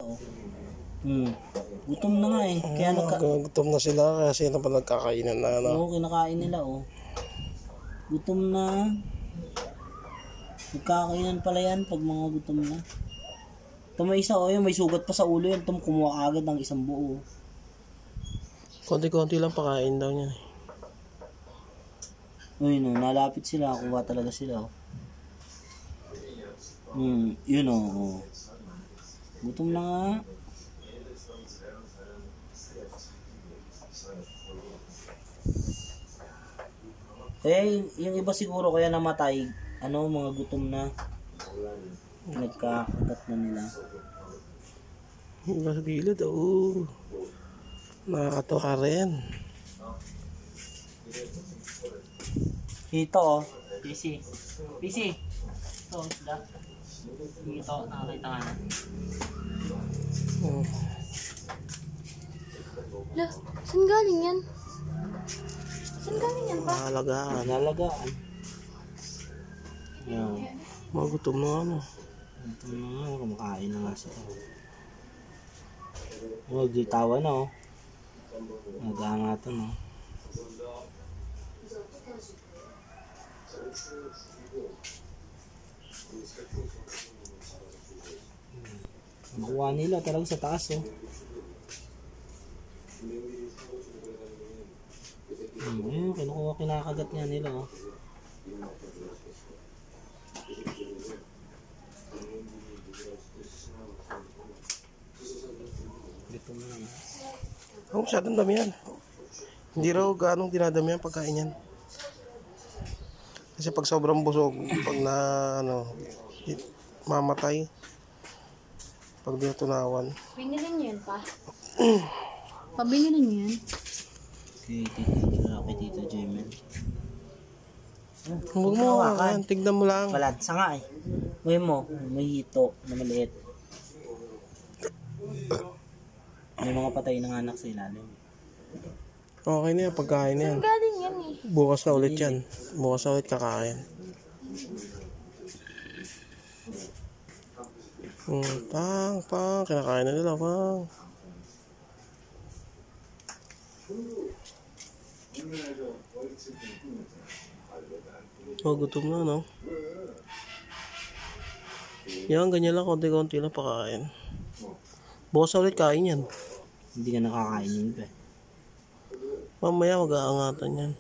oh. Gutom na nga eh. Kaya gutom na sila kasi na pa nagkakainan na ano. Oo, kinakain nila oh. Gutom na. Nagkakainan pala yan pag mga gutom na. Ito may isa oh, may sugat pa sa ulo yan. Ito kumuha agad ng isang buo. Konti-konti lang pakain daw niyan eh. Uy no, nalapit sila. Kuha talaga sila oh. Yun oh. Gutom na nga. Eh, yung iba siguro kaya namatay, mga gutom na. Nagkakagat na nila. Iba sa gilid, nakakatawa rin. Ito oh, PC. Ito, isda. Ito, nakakita nga na. Saan galing yan? Saan galing yan pa? Nalagaan. Yan. Magutom na ano. Gutom na nga, kumakain na nga sila. Ditawan na oh. Nag-aangatan oh. Nakuha nila talaga sa taas oh. Kinakagat niya nila oh. Dito na lang. Masyadong dami yan. Hindi raw ganong dinadami yan pagkain yan. Kasi pag sobrang busog, pag na mamatay. Pag di natunawan. Binilin niyo yan pa? Pabinilin niyo yan? Kay Tito Jemel. Huwag mo hawakan, tignan mo lang. Balansa nga eh. May hito na maliit. May mga patay ng anak sa ilalim. Okay na yan, pagkain na yan. Saan galing yan eh? Bukas na ulit yan. Bukas na ulit kakain. Pang, kinakain na nila, pang. Gutom na, no? Yan, ganyan lang, konti-konti lang pakain. Bukas na ulit kain yan. Hindi ka nakakain yun pa eh. Mamaya mag-aangatan yan.